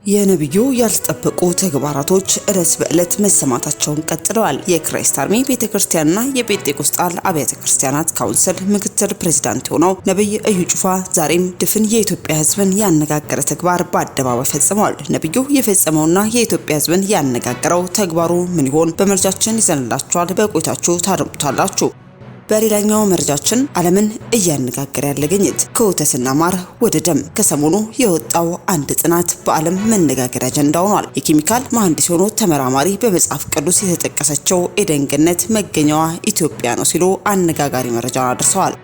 የነብዩ ያልተጠበቁ ተግባራቶች ዕለት በዕለት መሰማታቸውን ቀጥለዋል። የክራይስት አርሚ ቤተክርስቲያንና የጴንጤቆስጣል አብያተ ክርስቲያናት ካውንስል ምክትል ፕሬዝዳንት ሆነው ነብይ እዩ ጩፋ ዛሬም ድፍን የኢትዮጵያ ሕዝብን ያነጋገረ ተግባር በአደባባይ ፈጽመዋል። ነብዩ የፈጸመውና የኢትዮጵያ ሕዝብን ያነጋገረው ተግባሩ ምን ይሆን? በመረጃችን ይዘንላችኋል። በቆይታችሁ ታደምጡታላችሁ። በሌላኛው መረጃችን ዓለምን እያነጋገረ ያለ ግኝት ከወተትና ማር ወደ ደም ከሰሞኑ የወጣው አንድ ጥናት በዓለም መነጋገሪያ አጀንዳ ሆኗል። የኬሚካል መሐንዲስ ሆኖ ተመራማሪ በመጽሐፍ ቅዱስ የተጠቀሰችው ኤደን ገነት መገኛዋ ኢትዮጵያ ነው ሲሉ አነጋጋሪ መረጃ አድርሰዋል።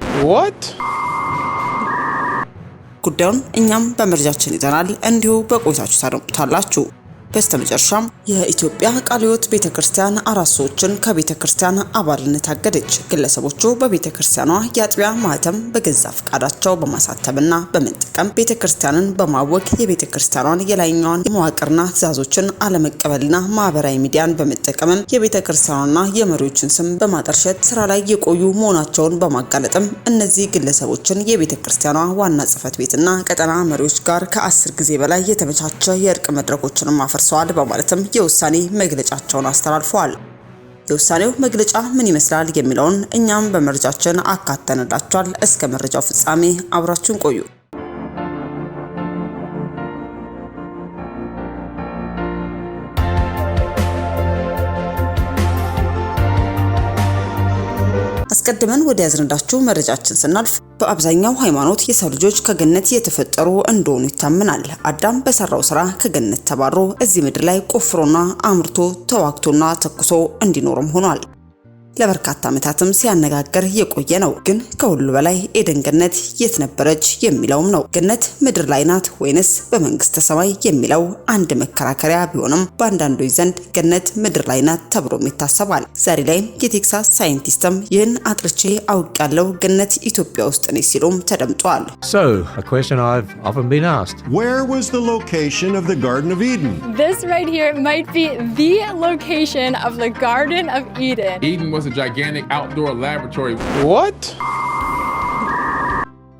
ጉዳዩን እኛም በመረጃችን ይዘናል። እንዲሁ በቆይታችሁ ታደምጡታላችሁ። በስተመጨረሻም የኢትዮጵያ ቃለ ሕይወት ቤተክርስቲያን አራት ሰዎችን ከቤተክርስቲያን አባልነት አገደች። ግለሰቦቹ በቤተክርስቲያኗ የአጥቢያ ማህተም በገዛ ፈቃዳቸው በማሳተምና በመጠቀም ቤተክርስቲያንን በማወክ የቤተክርስቲያኗን የላይኛውን የመዋቅርና ትዕዛዞችን አለመቀበልና ማህበራዊ ሚዲያን በመጠቀምም የቤተክርስቲያኗና የመሪዎችን ስም በማጠልሸት ስራ ላይ የቆዩ መሆናቸውን በማጋለጥም እነዚህ ግለሰቦችን የቤተክርስቲያኗ ዋና ጽሕፈት ቤትና ቀጠና መሪዎች ጋር ከ10 ጊዜ በላይ የተመቻቸ የእርቅ መድረኮችን ፈርሰዋል በማለትም የውሳኔ መግለጫቸውን አስተላልፈዋል። የውሳኔው መግለጫ ምን ይመስላል የሚለውን እኛም በመረጃችን አካተንላችኋል። እስከ መረጃው ፍጻሜ አብራችሁን ቆዩ። አስቀድመን ወደ ያዝንዳችሁ መረጃችን ስናልፍ በአብዛኛው ሃይማኖት የሰው ልጆች ከገነት የተፈጠሩ እንደሆኑ ይታመናል። አዳም በሰራው ስራ ከገነት ተባሮ እዚህ ምድር ላይ ቆፍሮና አምርቶ ተዋግቶና ተኩሶ እንዲኖርም ሆኗል። ለበርካታ ዓመታትም ሲያነጋግር የቆየ ነው። ግን ከሁሉ በላይ ኤደን ገነት የት ነበረች የሚለውም ነው። ገነት ምድር ላይ ናት ወይንስ በመንግስተ ሰማይ የሚለው አንድ መከራከሪያ ቢሆንም በአንዳንዶች ዘንድ ገነት ምድር ላይ ናት ተብሎም ይታሰባል። ዛሬ ላይ የቴክሳስ ሳይንቲስትም ይህን አጥርቼ አውቃለሁ ገነት ኢትዮጵያ ውስጥ ነች ሲሉም ተደምጧል። So, a question I've often been asked. Where was the location of the Garden of Eden? This right here might be the location of the Garden of Eden. Eden was a gigantic outdoor laboratory. What?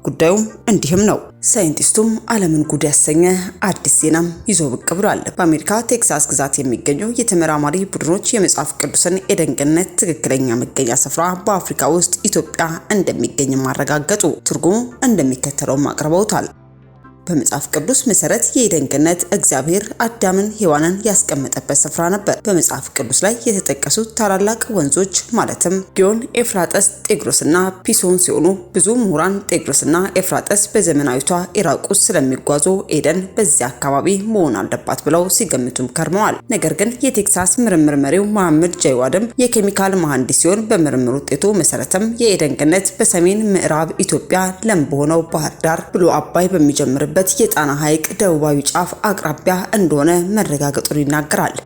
ጉዳዩ እንዲህም ነው። ሳይንቲስቱም ዓለምን ጉድ ያሰኘ አዲስ ዜናም ይዞ ብቅ ብሏል። በአሜሪካ ቴክሳስ ግዛት የሚገኙ የተመራማሪ ቡድኖች የመጽሐፍ ቅዱስን ኤደን ገነት ትክክለኛ መገኛ ስፍራ በአፍሪካ ውስጥ ኢትዮጵያ እንደሚገኝ ማረጋገጡ ትርጉሙ እንደሚከተለው አቅርበውታል። በመጽሐፍ ቅዱስ መሰረት የኤደን ገነት እግዚአብሔር አዳምን ሔዋንን ያስቀመጠበት ስፍራ ነበር። በመጽሐፍ ቅዱስ ላይ የተጠቀሱት ታላላቅ ወንዞች ማለትም ጊዮን፣ ኤፍራጥስ፣ ጤግሮስና ፒሶን ሲሆኑ ብዙ ምሁራን ጤግሮስና ኤፍራጥስ በዘመናዊቷ ኢራቅ ውስጥ ስለሚጓዙ ኤደን በዚያ አካባቢ መሆን አለባት ብለው ሲገምቱም ከርመዋል። ነገር ግን የቴክሳስ ምርምር መሪው መሐመድ ጃይዋድም የኬሚካል መሐንዲስ ሲሆን በምርምር ውጤቱ መሰረትም የኤደን ገነት በሰሜን ምዕራብ ኢትዮጵያ ለም በሆነው ባህር ዳር ብሎ አባይ በሚጀምርበት የጣና ሐይቅ ደቡባዊ ጫፍ አቅራቢያ እንደሆነ መረጋገጡን ይናገራል።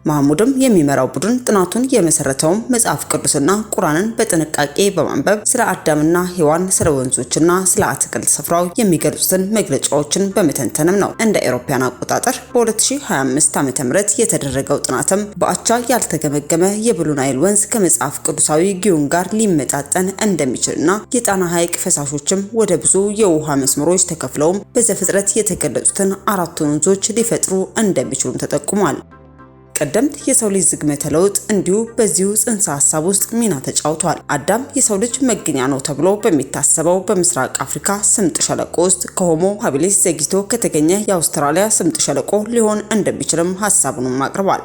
መሐሙድም የሚመራው ቡድን ጥናቱን የመሰረተው መጽሐፍ ቅዱስና ቁርአንን በጥንቃቄ በማንበብ ስለ አዳምና ሔዋን፣ ስለ ወንዞችና ስለ አትክልት ስፍራው የሚገልጹትን መግለጫዎችን በመተንተንም ነው። እንደ አውሮፓውያን አቆጣጠር በ2025 ዓ.ም የተደረገው ጥናትም በአቻ ያልተገመገመ የብሉ ናይል ወንዝ ከመጽሐፍ ቅዱሳዊ ጊዮን ጋር ሊመጣጠን እንደሚችልና የጣና ሐይቅ ፈሳሾችም ወደ ብዙ የውሃ መስመሮች ተከፍለውም በዘፍጥረት የተገለጹትን አራቱን ወንዞች ሊፈጥሩ እንደሚችሉም ተጠቁሟል። ቀደምት የሰው ልጅ ዝግመተ ለውጥ እንዲሁ በዚሁ ጽንሰ ሐሳብ ውስጥ ሚና ተጫውቷል። አዳም የሰው ልጅ መገኛ ነው ተብሎ በሚታሰበው በምስራቅ አፍሪካ ስምጥ ሸለቆ ውስጥ ከሆሞ ሃቢሊስ ዘግይቶ ከተገኘ የአውስትራሊያ ስምጥ ሸለቆ ሊሆን እንደሚችልም ሐሳቡንም አቅርቧል።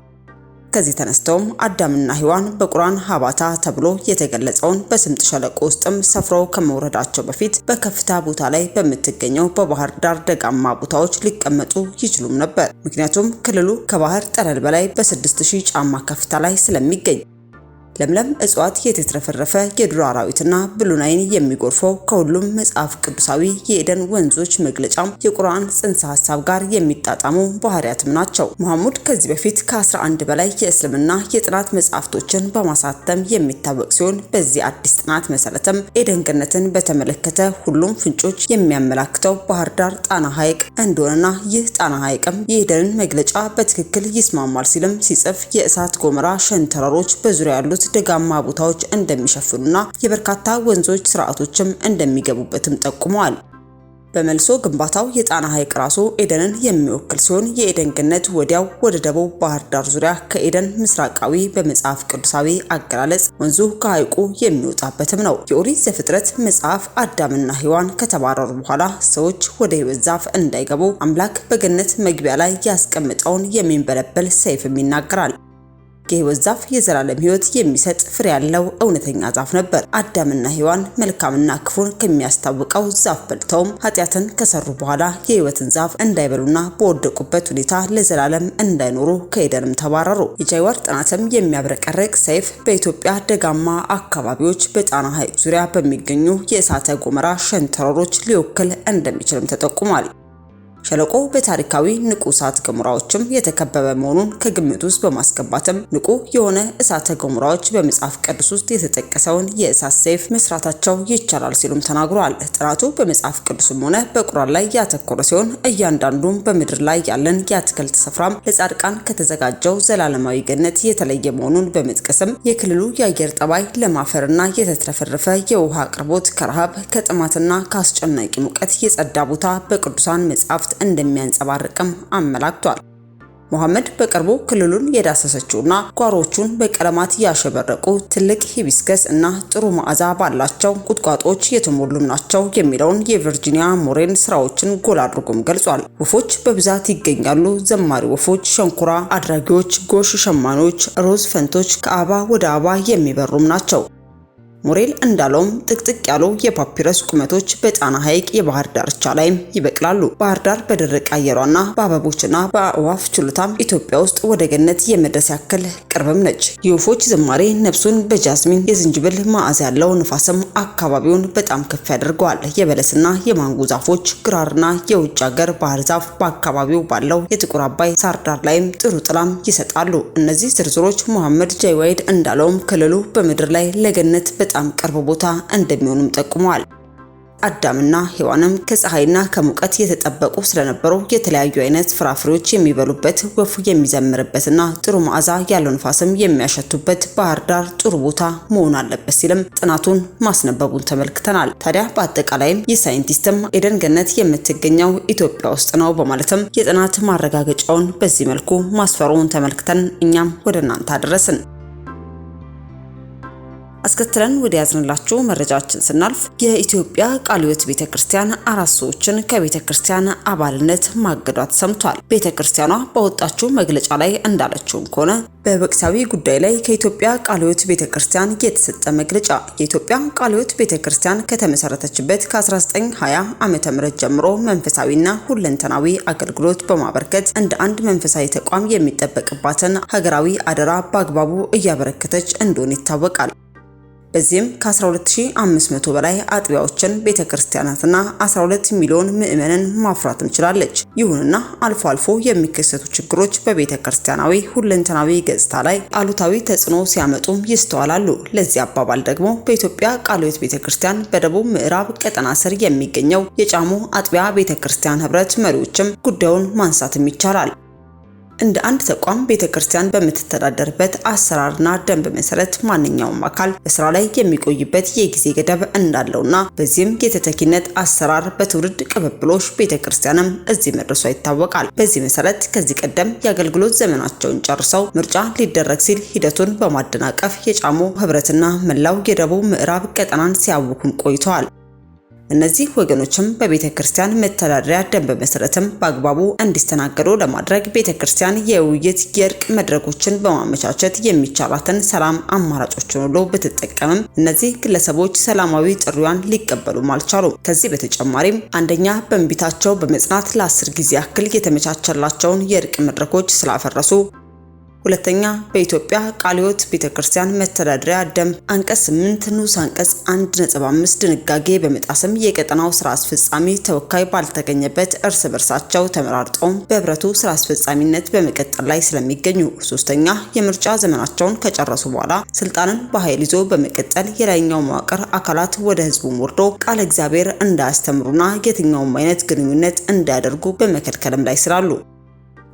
ከዚህ ተነስተውም አዳምና ሔዋን በቁርአን ሀባታ ተብሎ የተገለጸውን በስምጥ ሸለቆ ውስጥም ሰፍረው ከመውረዳቸው በፊት በከፍታ ቦታ ላይ በምትገኘው በባህር ዳር ደጋማ ቦታዎች ሊቀመጡ ይችሉም ነበር። ምክንያቱም ክልሉ ከባህር ጠለል በላይ በ6000 ጫማ ከፍታ ላይ ስለሚገኝ ለምለም እጽዋት የተትረፈረፈ የዱር አራዊትና ብሉ ናይል የሚጎርፈው ከሁሉም መጽሐፍ ቅዱሳዊ የኤደን ወንዞች መግለጫም የቁርአን ጽንሰ ሐሳብ ጋር የሚጣጣሙ ባህሪያትም ናቸው። መሐሙድ ከዚህ በፊት ከ11 በላይ የእስልምና የጥናት መጽሐፍቶችን በማሳተም የሚታወቅ ሲሆን በዚህ አዲስ ጥናት መሰረትም ኤደን ገነትን በተመለከተ ሁሉም ፍንጮች የሚያመላክተው ባህር ዳር ጣና ሐይቅ እንደሆነና ይህ ጣና ሐይቅም የኤደንን መግለጫ በትክክል ይስማማል ሲልም ሲጽፍ የእሳት ገሞራ ሸንተረሮች በዙሪያ ያሉት ደጋማ ቦታዎች እንደሚሸፍኑና የበርካታ ወንዞች ስርዓቶችም እንደሚገቡበትም ጠቁመዋል። በመልሶ ግንባታው የጣና ሐይቅ ራሱ ኤደንን የሚወክል ሲሆን የኤደን ገነት ወዲያው ወደ ደቡብ ባህር ዳር ዙሪያ ከኤደን ምስራቃዊ በመጽሐፍ ቅዱሳዊ አገላለጽ ወንዙ ከሐይቁ የሚወጣበትም ነው። የኦሪት ዘፍጥረት መጽሐፍ አዳምና ሔዋን ከተባረሩ በኋላ ሰዎች ወደ ሕይወት ዛፍ እንዳይገቡ አምላክ በገነት መግቢያ ላይ ያስቀምጠውን የሚንበለበል ሰይፍም ይናገራል። የሕይወት ዛፍ የዘላለም ሕይወት የሚሰጥ ፍሬ ያለው እውነተኛ ዛፍ ነበር። አዳምና ሔዋን መልካምና ክፉን ከሚያስታውቀው ዛፍ በልተውም ኃጢአትን ከሰሩ በኋላ የሕይወትን ዛፍ እንዳይበሉና በወደቁበት ሁኔታ ለዘላለም እንዳይኖሩ ከኤደንም ተባረሩ። የጃይዋር ጥናትም የሚያብረቀርቅ ሰይፍ በኢትዮጵያ ደጋማ አካባቢዎች በጣና ሐይቅ ዙሪያ በሚገኙ የእሳተ ገሞራ ሸንተረሮች ሊወክል እንደሚችልም ተጠቁሟል። ሸለቆ በታሪካዊ ንቁ እሳተ ገሞራዎችም የተከበበ መሆኑን ከግምት ውስጥ በማስገባትም ንቁ የሆነ እሳተ ገሞራዎች በመጽሐፍ ቅዱስ ውስጥ የተጠቀሰውን የእሳት ሰይፍ መስራታቸው ይቻላል ሲሉም ተናግሯል። ጥናቱ በመጽሐፍ ቅዱስም ሆነ በቁርአን ላይ ያተኮረ ሲሆን እያንዳንዱም በምድር ላይ ያለን የአትክልት ስፍራም ለጻድቃን ከተዘጋጀው ዘላለማዊ ገነት የተለየ መሆኑን በመጥቀስም የክልሉ የአየር ጠባይ ለማፈርና የተትረፈረፈ የውሃ አቅርቦት ከረሃብ ከጥማትና ከአስጨናቂ ሙቀት የጸዳ ቦታ በቅዱሳን መጽሐፍት እንደሚያንጸባርቅም አመላክቷል። መሐመድ በቅርቡ ክልሉን የዳሰሰችውና ጓሮቹን በቀለማት ያሸበረቁ ትልቅ ሂቢስከስ እና ጥሩ መዓዛ ባላቸው ቁጥቋጦዎች የተሞሉም ናቸው የሚለውን የቨርጂኒያ ሞሬን ስራዎችን ጎላ አድርጎም ገልጿል። ወፎች በብዛት ይገኛሉ። ዘማሪ ወፎች፣ ሸንኮራ አድራጊዎች፣ ጎሽ ሸማኔዎች፣ ሮዝ ፈንቶች ከአበባ ወደ አበባ የሚበሩም ናቸው። ሞሬል እንዳለውም ጥቅጥቅ ያሉ የፓፒረስ ቁመቶች በጣና ሐይቅ የባህር ዳርቻ ላይም ይበቅላሉ። ባህር ዳር በደረቅ አየሯና በአበቦችና በአእዋፍ ችሎታም ኢትዮጵያ ውስጥ ወደ ገነት የመድረስ ያክል ቅርብም ነች። የወፎች ዝማሬ ነፍሱን በጃስሚን የዝንጅብል መዓዛ ያለው ንፋስም አካባቢውን በጣም ከፍ ያደርገዋል። የበለስና የማንጎ ዛፎች፣ ግራርና የውጭ ሀገር ባህር ዛፍ በአካባቢው ባለው የጥቁር አባይ ሳር ዳር ላይም ጥሩ ጥላም ይሰጣሉ። እነዚህ ዝርዝሮች መሐመድ ጃይዋይድ እንዳለውም ክልሉ በምድር ላይ ለገነት በጣም ቅርብ ቦታ እንደሚሆኑም ጠቁመዋል። አዳምና ሔዋንም ከፀሐይና ከሙቀት የተጠበቁ ስለነበሩ የተለያዩ አይነት ፍራፍሬዎች የሚበሉበት፣ ወፉ የሚዘምርበትና ጥሩ መዓዛ ያለው ንፋስም የሚያሸቱበት ባህር ዳር ጥሩ ቦታ መሆን አለበት ሲልም ጥናቱን ማስነበቡን ተመልክተናል። ታዲያ በአጠቃላይም ይህ ሳይንቲስትም ኤደን ገነት የምትገኘው ኢትዮጵያ ውስጥ ነው በማለትም የጥናት ማረጋገጫውን በዚህ መልኩ ማስፈሩን ተመልክተን እኛም ወደ እናንተ አደረስን። አስከትለን ወደ ያዝንላችሁ መረጃችን ስናልፍ የኢትዮጵያ ቃለ ሕይወት ቤተክርስቲያን 4 ሰዎችን ከቤተክርስቲያን አባልነት ማገዷ ተሰምቷል። ቤተክርስቲያኗ ባወጣችው መግለጫ ላይ እንዳለችው ከሆነ በወቅታዊ ጉዳይ ላይ ከኢትዮጵያ ቃለ ሕይወት ቤተክርስቲያን የተሰጠ መግለጫ የኢትዮጵያ ቃለ ሕይወት ቤተክርስቲያን ከተመሰረተችበት ከ1920 ዓመተ ምህረት ጀምሮ መንፈሳዊና ሁለንተናዊ አገልግሎት በማበርከት እንደ አንድ መንፈሳዊ ተቋም የሚጠበቅባትን ሀገራዊ አደራ በአግባቡ እያበረከተች እንደሆነ ይታወቃል። በዚህም ከ12500 በላይ አጥቢያዎችን ቤተክርስቲያናትና 12 ሚሊዮን ምዕመናንን ማፍራት እንችላለች። ይሁንና አልፎ አልፎ የሚከሰቱ ችግሮች በቤተክርስቲያናዊ ሁለንተናዊ ገጽታ ላይ አሉታዊ ተጽዕኖ ሲያመጡም ይስተዋላሉ። ለዚህ አባባል ደግሞ በኢትዮጵያ ቃለ ሕይወት ቤተክርስቲያን በደቡብ ምዕራብ ቀጠና ስር የሚገኘው የጫሞ አጥቢያ ቤተክርስቲያን ህብረት መሪዎችም ጉዳዩን ማንሳትም ይቻላል። እንደ አንድ ተቋም ቤተክርስቲያን በምትተዳደርበት አሰራርና ደንብ መሰረት ማንኛውም አካል በስራ ላይ የሚቆይበት የጊዜ ገደብ እንዳለውና በዚህም የተተኪነት አሰራር በትውልድ ቅብብሎሽ ቤተክርስቲያንም እዚህ መድረሷ ይታወቃል። በዚህ መሰረት ከዚህ ቀደም የአገልግሎት ዘመናቸውን ጨርሰው ምርጫ ሊደረግ ሲል ሂደቱን በማደናቀፍ የጫሞ ህብረትና መላው የደቡብ ምዕራብ ቀጠናን ሲያውኩም ቆይተዋል። እነዚህ ወገኖችም በቤተክርስቲያን መተዳደሪያ ደንብ መሰረትም በአግባቡ እንዲስተናገዱ ለማድረግ ቤተክርስቲያን የውይይት የእርቅ መድረኮችን በማመቻቸት የሚቻላትን ሰላም አማራጮችን ሁሉ ብትጠቀምም እነዚህ ግለሰቦች ሰላማዊ ጥሪዋን ሊቀበሉም አልቻሉም። ከዚህ በተጨማሪም አንደኛ በእንቢታቸው በመጽናት ለ10 ጊዜ ያክል የተመቻቸላቸውን የእርቅ መድረኮች ስላፈረሱ፣ ሁለተኛ በኢትዮጵያ ቃለ ሕይወት ቤተክርስቲያን መተዳደሪያ ደንብ አንቀጽ 8 ንዑስ አንቀጽ 1.5 ድንጋጌ በመጣስም የቀጠናው ስራ አስፈጻሚ ተወካይ ባልተገኘበት እርስ በርሳቸው ተመራርጠው በህብረቱ ስራ አስፈጻሚነት በመቀጠል ላይ ስለሚገኙ፣ ሶስተኛ የምርጫ ዘመናቸውን ከጨረሱ በኋላ ስልጣንን በኃይል ይዞ በመቀጠል የላይኛው መዋቅር አካላት ወደ ህዝቡ ወርዶ ቃለ እግዚአብሔር እንዳያስተምሩና የትኛውም አይነት ግንኙነት እንዳያደርጉ በመከልከልም ላይ ስላሉ፣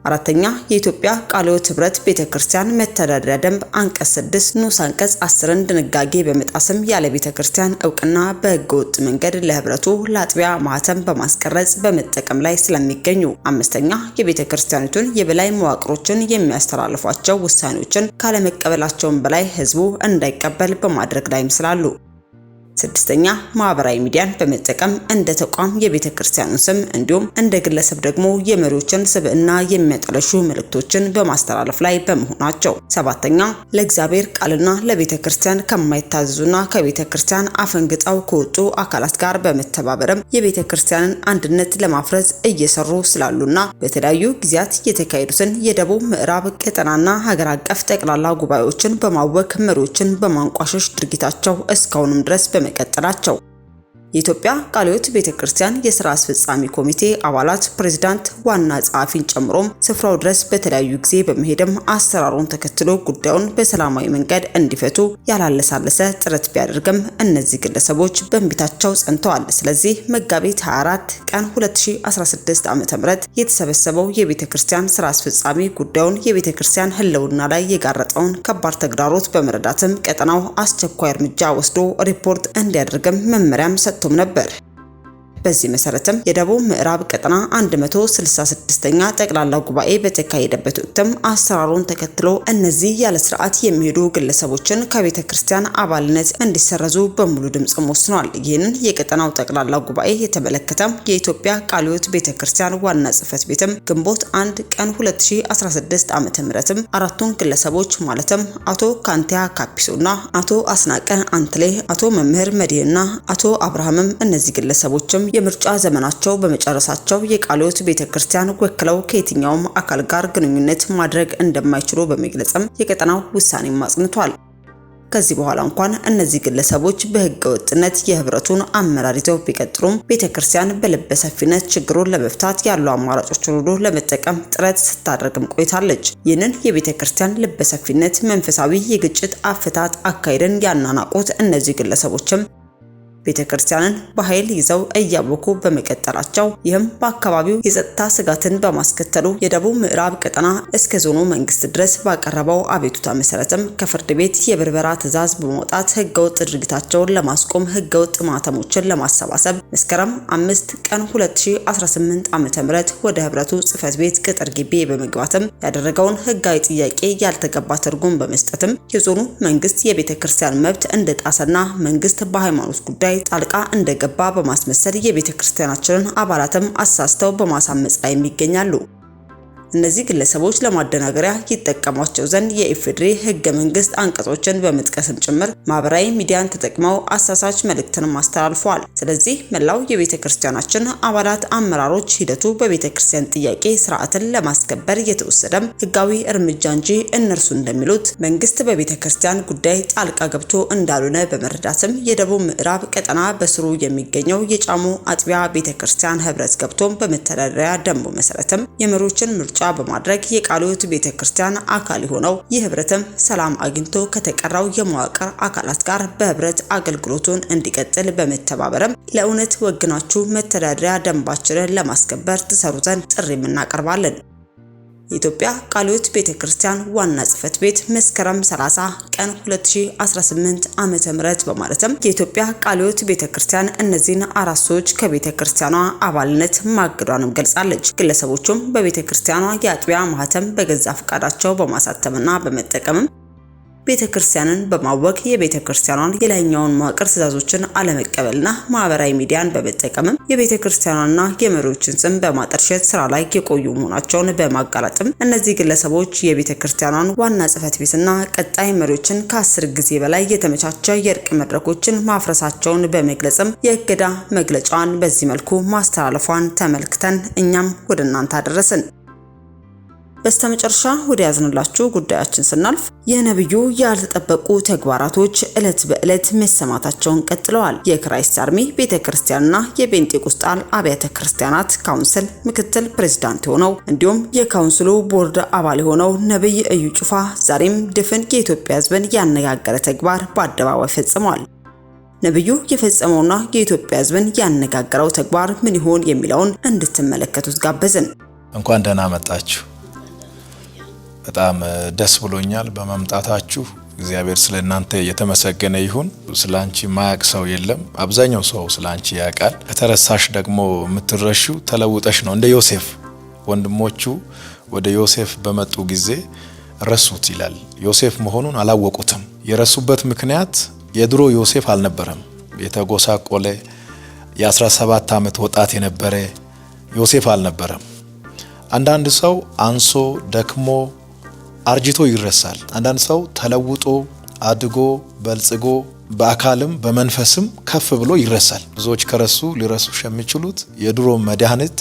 አራተኛ የኢትዮጵያ ቃለ ሕይወት ህብረት ቤተክርስቲያን መተዳደሪያ ደንብ አንቀጽ 6 ንዑስ አንቀጽ 10 ድንጋጌ በመጣስም ያለ ቤተክርስቲያን እውቅና በህገወጥ መንገድ ለህብረቱ ለአጥቢያ ማህተም በማስቀረጽ በመጠቀም ላይ ስለሚገኙ። አምስተኛ የቤተክርስቲያኒቱን የበላይ መዋቅሮችን የሚያስተላልፏቸው ውሳኔዎችን ካለመቀበላቸውም በላይ ህዝቡ እንዳይቀበል በማድረግ ላይ ስላሉ። ስድስተኛ ማህበራዊ ሚዲያን በመጠቀም እንደ ተቋም የቤተክርስቲያኑን ስም እንዲሁም እንደ ግለሰብ ደግሞ የመሪዎችን ስብዕና የሚያጠለሹ መልእክቶችን በማስተላለፍ ላይ በመሆናቸው። ሰባተኛ ለእግዚአብሔር ቃልና ለቤተክርስቲያን ከማይታዘዙና ከቤተክርስቲያን አፈንግጠው ከወጡ አካላት ጋር በመተባበርም የቤተክርስቲያንን አንድነት ለማፍረስ እየሰሩ ስላሉና በተለያዩ ጊዜያት የተካሄዱትን የደቡብ ምዕራብ ቀጠናና ሀገር አቀፍ ጠቅላላ ጉባኤዎችን በማወክ መሪዎችን በማንቋሸሽ ድርጊታቸው እስካሁንም ድረስ መቀጠላቸው። የኢትዮጵያ ቃለ ሕይወት ቤተክርስቲያን የሥራ አስፈጻሚ ኮሚቴ አባላት ፕሬዝዳንት ዋና ጸሐፊን ጨምሮም ስፍራው ድረስ በተለያዩ ጊዜ በመሄድም አሰራሩን ተከትሎ ጉዳዩን በሰላማዊ መንገድ እንዲፈቱ ያላለሳለሰ ጥረት ቢያደርግም እነዚህ ግለሰቦች በእንቢታቸው ጸንተዋል። ስለዚህ መጋቢት 24 ቀን 2016 ዓ.ም የተሰበሰበው የቤተክርስቲያን ሥራ አስፈጻሚ ጉዳዩን የቤተክርስቲያን ህልውና ላይ የጋረጠውን ከባድ ተግዳሮት በመረዳትም ቀጠናው አስቸኳይ እርምጃ ወስዶ ሪፖርት እንዲያደርግም መመሪያም ሰጥቶም ነበር። በዚህ መሰረትም የደቡብ ምዕራብ ቀጠና 166ኛ ጠቅላላ ጉባኤ በተካሄደበት ወቅትም አሰራሩን ተከትሎ እነዚህ ያለ ስርዓት የሚሄዱ ግለሰቦችን ከቤተክርስቲያን አባልነት እንዲሰረዙ በሙሉ ድምጽ ወስኗል። ይህንን የቀጠናው ጠቅላላ ጉባኤ የተመለከተም የኢትዮጵያ ቃለ ሕይወት ቤተክርስቲያን ዋና ጽሕፈት ቤትም ግንቦት 1 ቀን 2016 ዓ.ም አራቱን ግለሰቦች ማለትም አቶ ካንቲያ ካፒሶና አቶ አስናቀ አንትሌ፣ አቶ መምህር መዲና፣ አቶ አብርሃምም እነዚህ ግለሰቦችም የምርጫ ዘመናቸው በመጨረሳቸው የቃለ ሕይወት ቤተክርስቲያን ወክለው ከየትኛውም አካል ጋር ግንኙነት ማድረግ እንደማይችሉ በመግለጽም የቀጠናው ውሳኔ ማጽንቷል። ከዚህ በኋላ እንኳን እነዚህ ግለሰቦች በህገ ወጥነት የህብረቱን አመራር ይዘው ቢቀጥሉም ቤተክርስቲያን በልበ ሰፊነት ችግሩን ለመፍታት ያሉ አማራጮችን ሁሉ ለመጠቀም ጥረት ስታደርግም ቆይታለች። ይህንን የቤተክርስቲያን ልበ ሰፊነት መንፈሳዊ የግጭት አፈታት አካሄድን ያናናቁት እነዚህ ግለሰቦችም ቤተክርስቲያንን በኃይል ይዘው እያወኩ በመቀጠላቸው ይህም በአካባቢው የጸጥታ ስጋትን በማስከተሉ የደቡብ ምዕራብ ቀጠና እስከ ዞኑ መንግስት ድረስ ባቀረበው አቤቱታ መሰረትም ከፍርድ ቤት የብርበራ ትዕዛዝ በመውጣት ህገወጥ ድርጊታቸውን ለማስቆም ህገወጥ ማህተሞችን ለማሰባሰብ መስከረም 5 ቀን 2018 ዓ.ም ወደ ህብረቱ ጽሕፈት ቤት ቅጥር ግቢ በመግባትም ያደረገውን ህጋዊ ጥያቄ ያልተገባ ትርጉም በመስጠትም የዞኑ መንግስት የቤተክርስቲያን መብት እንደጣሰና መንግስት በሃይማኖት ጉዳይ ጣልቃ እንደገባ በማስመሰል የቤተክርስቲያናችንን አባላትም አሳስተው በማሳመጽ ላይ ይገኛሉ። እነዚህ ግለሰቦች ለማደናገሪያ ይጠቀሟቸው ዘንድ የኢፌዴሪ ህገ መንግስት አንቀጾችን በመጥቀስም ጭምር ማህበራዊ ሚዲያን ተጠቅመው አሳሳች መልእክትን አስተላልፈዋል። ስለዚህ መላው የቤተክርስቲያናችን አባላት አመራሮች ሂደቱ በቤተክርስቲያን ጥያቄ ስርዓትን ለማስከበር የተወሰደም ህጋዊ እርምጃ እንጂ እነርሱ እንደሚሉት መንግስት በቤተክርስቲያን ጉዳይ ጣልቃ ገብቶ እንዳልሆነ በመረዳትም የደቡብ ምዕራብ ቀጠና በስሩ የሚገኘው የጫሞ አጥቢያ ቤተክርስቲያን ህብረት ገብቶም በመተዳደሪያ ደንቡ መሰረትም የመሪዎችን ምርጫ በማድረግ የቃለ ሕይወት ቤተክርስቲያን አካል ሆነው የህብረትም ሰላም አግኝቶ ከተቀራው የመዋቅር አካላት ጋር በህብረት አገልግሎቱን እንዲቀጥል በመተባበርም ለእውነት ወግናችሁ መተዳደሪያ ደንባችንን ለማስከበር ትሰሩ ዘንድ ጥሪ እናቀርባለን። የኢትዮጵያ ቃለ ሕይወት ቤተክርስቲያን ዋና ጽሕፈት ቤት መስከረም 30 ቀን 2018 ዓ.ም በማለትም የኢትዮጵያ ቃለ ሕይወት ቤተክርስቲያን እነዚህን አራት ሰዎች ከቤተክርስቲያኗ አባልነት ማገዷንም ገልጻለች። ግለሰቦቹም በቤተክርስቲያኗ የአጥቢያ ማህተም በገዛ ፈቃዳቸው በማሳተምና በመጠቀምም ቤተክርስቲያንን በማወክ የቤተክርስቲያኗን የላይኛውን መዋቅር ትዕዛዞችን አለመቀበልና ማህበራዊ ሚዲያን በመጠቀምም የቤተክርስቲያኗና የመሪዎችን ስም በማጠልሸት ስራ ላይ የቆዩ መሆናቸውን በማጋለጥም እነዚህ ግለሰቦች የቤተክርስቲያኗን ዋና ጽሕፈት ቤትና ቀጣይ መሪዎችን ከ10 ጊዜ በላይ የተመቻቸ የእርቅ መድረኮችን ማፍረሳቸውን በመግለጽም የእገዳ መግለጫዋን በዚህ መልኩ ማስተላለፏን ተመልክተን እኛም ወደ እናንተ አደረስን። በስተመጨረሻ ወደ ያዝንላችሁ ጉዳያችን ስናልፍ የነብዩ ያልተጠበቁ ተግባራቶች ዕለት በዕለት መሰማታቸውን ቀጥለዋል። የክራይስት አርሚ ቤተክርስቲያንና የጴንጤቆስጣል አብያተ ክርስቲያናት ካውንስል ምክትል ፕሬዝዳንት ሆነው እንዲሁም የካውንስሉ ቦርድ አባል ሆነው ነብይ እዩ ጩፋ ዛሬም ድፍን የኢትዮጵያ ሕዝብን ያነጋገረ ተግባር በአደባባይ ፈጽመዋል። ነብዩ የፈጸመውና የኢትዮጵያ ሕዝብን ያነጋገረው ተግባር ምን ይሆን የሚለውን እንድትመለከቱት ጋበዝን። እንኳን ደህና መጣችሁ። በጣም ደስ ብሎኛል በመምጣታችሁ። እግዚአብሔር ስለናንተ የተመሰገነ ይሁን። ስላንቺ ማያቅ ሰው የለም። አብዛኛው ሰው ስላንቺ ያውቃል። ከተረሳሽ ደግሞ የምትረሹ ተለውጠሽ ነው። እንደ ዮሴፍ ወንድሞቹ ወደ ዮሴፍ በመጡ ጊዜ ረሱት ይላል። ዮሴፍ መሆኑን አላወቁትም። የረሱበት ምክንያት የድሮ ዮሴፍ አልነበረም። የተጎሳቆለ የ17 ዓመት ወጣት የነበረ ዮሴፍ አልነበረም። አንዳንድ ሰው አንሶ ደክሞ አርጅቶ ይረሳል። አንዳንድ ሰው ተለውጦ አድጎ በልጽጎ በአካልም በመንፈስም ከፍ ብሎ ይረሳል። ብዙዎች ከረሱ ሊረሱሽ የሚችሉት የድሮ መድኃኒት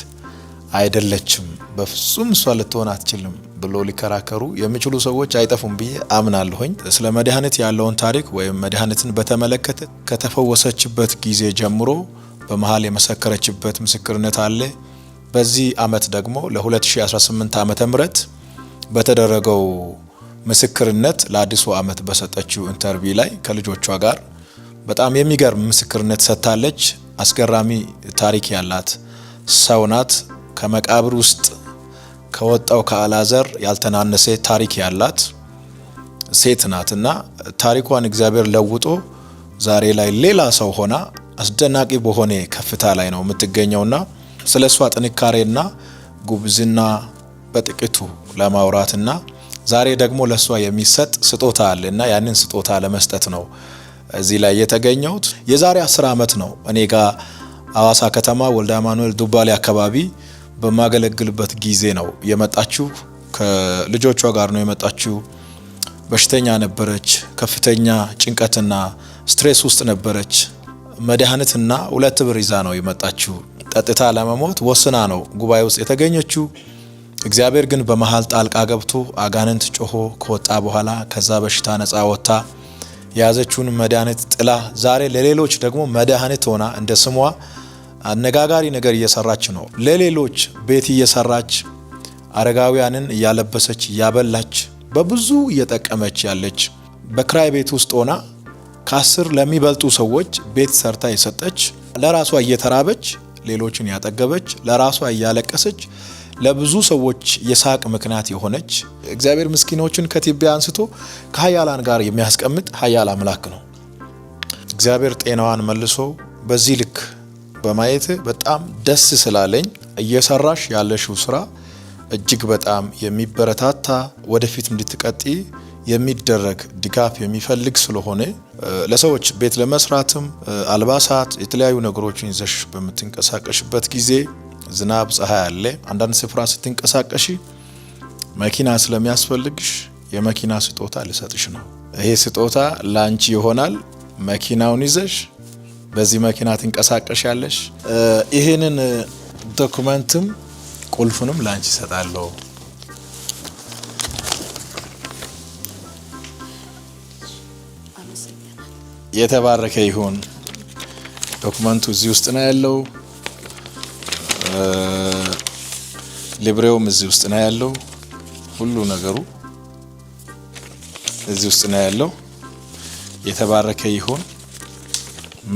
አይደለችም፣ በፍጹም እሷ ልትሆን አትችልም ብሎ ሊከራከሩ የሚችሉ ሰዎች አይጠፉም ብዬ አምናለሁኝ። ስለ መድኃኒት ያለውን ታሪክ ወይም መድኃኒትን በተመለከተ ከተፈወሰችበት ጊዜ ጀምሮ በመሃል የመሰከረችበት ምስክርነት አለ። በዚህ አመት ደግሞ ለ2018 ዓመተ ምህረት በተደረገው ምስክርነት ለአዲሱ አመት በሰጠችው ኢንተርቪው ላይ ከልጆቿ ጋር በጣም የሚገርም ምስክርነት ሰጥታለች። አስገራሚ ታሪክ ያላት ሰው ናት። ከመቃብር ውስጥ ከወጣው ከአልዓዛር ያልተናነሰ ታሪክ ያላት ሴት ናትና ታሪኳን እግዚአብሔር ለውጦ ዛሬ ላይ ሌላ ሰው ሆና አስደናቂ በሆነ ከፍታ ላይ ነው የምትገኘውና ስለሷ ጥንካሬና ጉብዝና በጥቂቱ ለማውራትና ዛሬ ደግሞ ለሷ የሚሰጥ ስጦታ አለና ያንን ስጦታ ለመስጠት ነው እዚህ ላይ የተገኘሁት። የዛሬ 10 ዓመት ነው እኔ ጋር አዋሳ ከተማ ወልደ አማኑኤል ዱባሌ አካባቢ በማገለግልበት ጊዜ ነው የመጣችው። ከልጆቿ ጋር ነው የመጣችው። በሽተኛ ነበረች። ከፍተኛ ጭንቀትና ስትሬስ ውስጥ ነበረች። መድኃኒትና 2 ብር ይዛ ነው የመጣችው። ጠጥታ ለመሞት ወስና ነው ጉባኤ ውስጥ የተገኘችው። እግዚአብሔር ግን በመሃል ጣልቃ ገብቶ አጋንንት ጮሆ ከወጣ በኋላ ከዛ በሽታ ነፃ ወጣ። የያዘችውን መድኃኒት ጥላ ዛሬ ለሌሎች ደግሞ መድኃኒት ሆና እንደ ስሟ አነጋጋሪ ነገር እየሰራች ነው። ለሌሎች ቤት እየሰራች አረጋውያንን እያለበሰች እያበላች በብዙ እየጠቀመች ያለች በክራይ ቤት ውስጥ ሆና ከ10 ለሚበልጡ ሰዎች ቤት ሰርታ የሰጠች ለራሷ እየተራበች ሌሎችን ያጠገበች ለራሷ እያለቀሰች ለብዙ ሰዎች የሳቅ ምክንያት የሆነች እግዚአብሔር ምስኪኖችን ከትቢያ አንስቶ ከኃያላን ጋር የሚያስቀምጥ ኃያል አምላክ ነው። እግዚአብሔር ጤናዋን መልሶ በዚህ ልክ በማየት በጣም ደስ ስላለኝ እየሰራሽ ያለሽው ስራ እጅግ በጣም የሚበረታታ ወደፊት እንድትቀጥይ የሚደረግ ድጋፍ የሚፈልግ ስለሆነ ለሰዎች ቤት ለመስራትም አልባሳት የተለያዩ ነገሮችን ይዘሽ በምትንቀሳቀሽበት ጊዜ ዝናብ ፀሐይ አለ። አንዳንድ ስፍራ ስትንቀሳቀሺ መኪና ስለሚያስፈልግሽ የመኪና ስጦታ ልሰጥሽ ነው። ይሄ ስጦታ ላንቺ ይሆናል። መኪናውን ይዘሽ በዚህ መኪና ትንቀሳቀሻለሽ። ይሄንን ዶክመንትም ቁልፉንም ላንቺ ሰጣለሁ። የተባረከ ይሁን። ዶክመንቱ እዚህ ውስጥ ነው ያለው። ሊብሬውም እዚህ ውስጥ ነው ያለው። ሁሉ ነገሩ እዚህ ውስጥ ነው ያለው። የተባረከ ይሁን።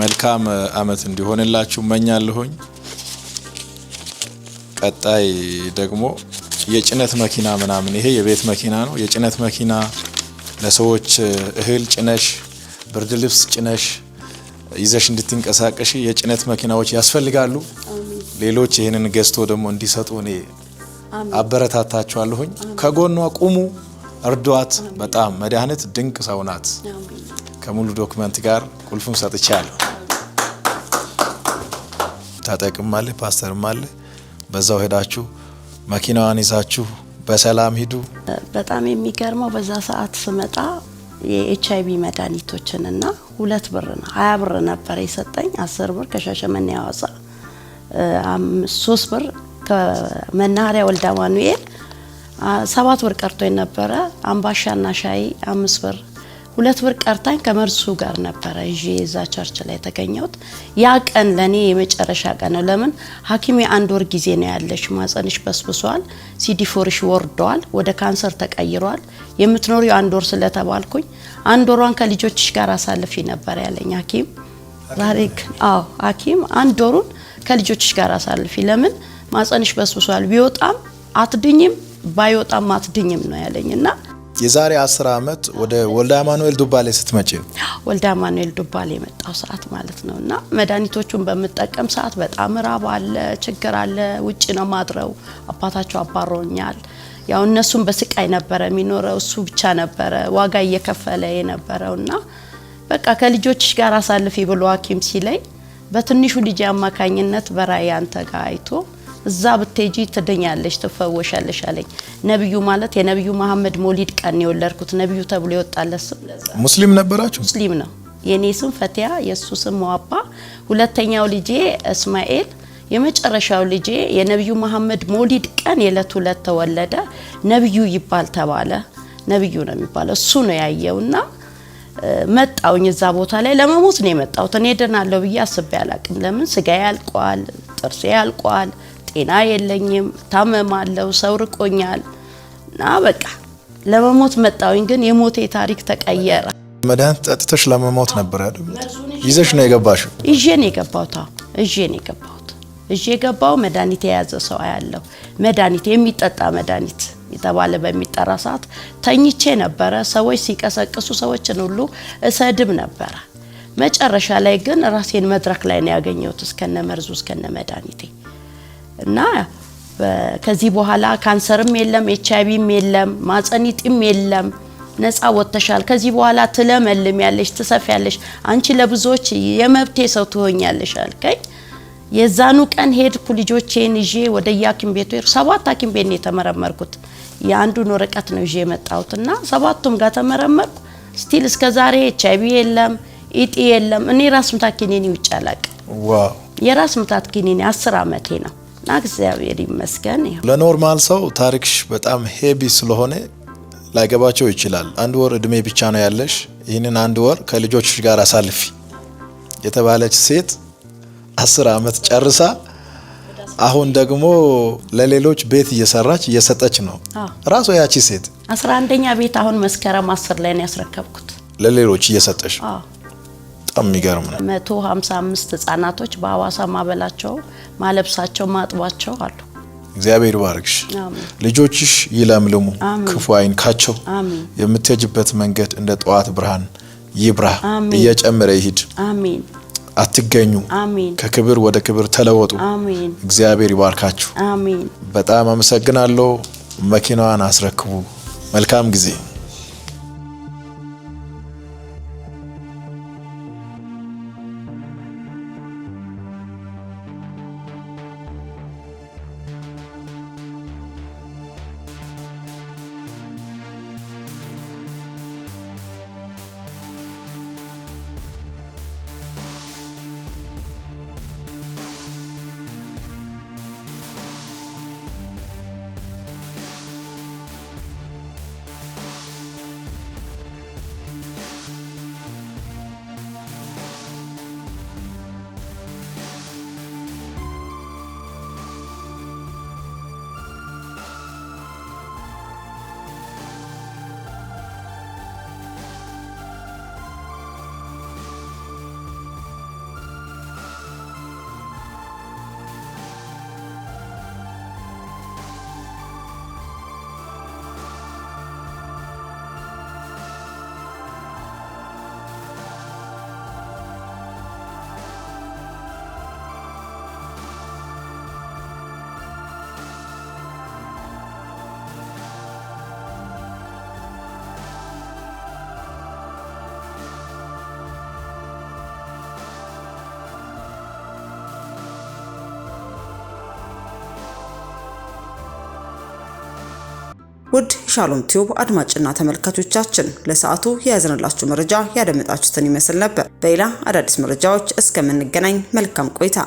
መልካም አመት እንዲሆንላችሁ መኛለሁኝ። ቀጣይ ደግሞ የጭነት መኪና ምናምን ይሄ የቤት መኪና ነው። የጭነት መኪና ለሰዎች እህል ጭነሽ ብርድ ልብስ ጭነሽ ይዘሽ እንድትንቀሳቀሽ የጭነት መኪናዎች ያስፈልጋሉ። ሌሎች ይሄንን ገዝቶ ደግሞ እንዲሰጡ እኔ አበረታታችኋለሁኝ። ከጎኗ ቁሙ፣ እርዷት። በጣም መድኃኒት ድንቅ ሰው ናት። ከሙሉ ዶክመንት ጋር ቁልፉን ሰጥቻለሁ። ታጠቅም አለ ፓስተርም አለ። በዛው ሄዳችሁ መኪናዋን ይዛችሁ በሰላም ሂዱ። በጣም የሚገርመው በዛ ሰዓት ስመጣ የኤችአይቪ መድኃኒቶችንና 2 ብር ነው 20 ብር ነበር የሰጠኝ። 10 ብር ከሻሸመኔ አዋሳ፣ 3 ብር ከመናኸሪያ ወልደ አማኑኤል፣ 7 ብር ቀርቶኝ ነበረ። አምባሻና ሻይ 5 ብር፣ 2 ብር ቀርታኝ ከመርሱ ጋር ነበረ ይዤ እዛ ቸርች ላይ ተገኘሁት። ያ ቀን ለኔ የመጨረሻ ቀን ነው። ለምን ሐኪም የ1 ወር ጊዜ ነው ያለሽ፣ ማጸንሽ በስብሷል፣ CD4ሽ ወርዷል፣ ወደ ካንሰር ተቀይሯል፣ የምትኖሪው 1 ወር ስለተባልኩኝ 1 ወሯን ከልጆችሽ ጋር አሳልፊ ነበር ያለኝ ሐኪም። ዛሬ ሐኪም 1 ወሩን ከልጆችሽ ጋር አሳልፊ፣ ለምን ማጸንሽ በስብሷል፣ ቢወጣም አትድኝም፣ ባይወጣም አትድኝም ነው ያለኝና የዛሬ 10 ዓመት ወደ ወልደ አማኑኤል ዱባሌ ስትመጪ ወልደ አማኑኤል ዱባሌ የመጣው ሰዓት ማለት ነውና መድኃኒቶቹን በመጠቀም ሰዓት በጣም ራብ አለ ችግር አለ ውጪ ነው ማድረው አባታቸው አባሮኛል ያው እነሱም በስቃይ ነበር የሚኖረው እሱ ብቻ ነበር ዋጋ እየከፈለ የነበረውና በቃ ከልጆችሽ ጋር አሳልፊ ብሎ ሐኪም ሲለኝ በትንሹ ልጅ አማካኝነት በራይ አንተ ጋር አይቶ እዛ ብትጂ ትደኛለሽ ተፈወሻለሽ አለኝ ነብዩ ማለት የነብዩ መሐመድ ሞሊድ ቀን የወለድኩት ነብዩ ተብሎ ይወጣለስ ሙስሊም ነበራችሁ ሙስሊም ነው የኔ ስም ፈቲያ የሱ ስም ሙአባ ሁለተኛው ልጄ እስማኤል የመጨረሻው ልጄ የነብዩ መሐመድ ሞሊድ ቀን የለቱ ለት ተወለደ ነብዩ ይባል ተባለ ነብዩ ነው የሚባለው እሱ ነው ያየውና መጣውኝ እዛ ቦታ ላይ ለመሞት ነው የመጣው እኔ ደናለው ብዬ አስቤ አላቅም ለምን ስጋዬ ያልቋል ጥርሴ ያልቋል ጤና የለኝም ታመማለው ሰው ርቆኛል እና በቃ ለመሞት መጣውኝ ግን የሞቴ ታሪክ ተቀየረ መድኃኒት ጠጥተሽ ለመሞት ነበር አይደል ይዘሽ ነው የገባሽው ይዤ ነው የገባሁት እጄ ገባው መድኃኒት የያዘ ሰው ያለው መድኃኒት የሚጠጣ መድኃኒት የተባለ በሚጠራ ሰዓት ተኝቼ ነበር ሰዎች ሲቀሰቅሱ ሰዎችን ሁሉ እሰድብ ነበር መጨረሻ ላይ ግን ራሴን መድረክ ላይ ነው ያገኘሁት እስከነ መርዙ እስከነ መድኃኒቴ እና ከዚህ በኋላ ካንሰርም የለም ኤችአይቪም የለም ማጸኒጥም የለም ነፃ ወጥተሻል ከዚህ በኋላ ትለመልም ያለሽ ትሰፊያለሽ አንቺ ለብዙዎች የመብቴ ሰው ትሆኛለሽ አልከኝ የዛኑ ቀን ሄድኩ ልጆቼን ይዤ ወደ ያኪም ቤቱ 7 ሐኪም ቤት ነው የተመረመርኩት ያንዱን ወረቀት ነው ይዤ መጣሁትና 7ቱም ጋር ተመረመርኩ ስቲል እስከ ዛሬ ኤችአይቪ የለም ኢቲ የለም እኔ ራስ ምታት ኪኒኒ ውጫላቅ ዋው የራስ ምታት ኪኒኒ 10 ዓመቴ ነው እግዚአብሔር ይመስገን ለኖርማል ሰው ታሪክሽ በጣም ሄቢ ስለሆነ ላይገባቸው ይችላል አንድ ወር እድሜ ብቻ ነው ያለሽ ይሄንን አንድ ወር ከልጆችሽ ጋር አሳልፊ የተባለች ሴት 10 ዓመት ጨርሳ አሁን ደግሞ ለሌሎች ቤት እየሰራች እየሰጠች ነው ራሷ ያቺ ሴት 11ኛ ቤት አሁን መስከረም 10 ላይ ነው ያስረከብኩት ለሌሎች እየሰጠች በጣም የሚገርም ነው 155 ህጻናቶች በአዋሳ ማበላቸው ማለብሳቸው ማጥባቸው አሉ እግዚአብሔር ይባርክሽ ልጆችሽ ይለምልሙ ክፉ አይንካቸው የምትሄጂበት መንገድ እንደ ጧት ብርሃን ይብራ እየጨመረ ይሂድ አሜን አትገኙ አሜን ከክብር ወደ ክብር ተለወጡ አሜን እግዚአብሔር ይባርካችሁ አሜን በጣም አመሰግናለሁ መኪናዋን አስረክቡ መልካም ጊዜ ውድ ሻሎም ቲዩብ አድማጭና ተመልካቾቻችን ለሰዓቱ ያዘነላችሁ መረጃ ያደመጣችሁትን ይመስል ነበር በሌላ አዳዲስ መረጃዎች እስከምንገናኝ መልካም ቆይታ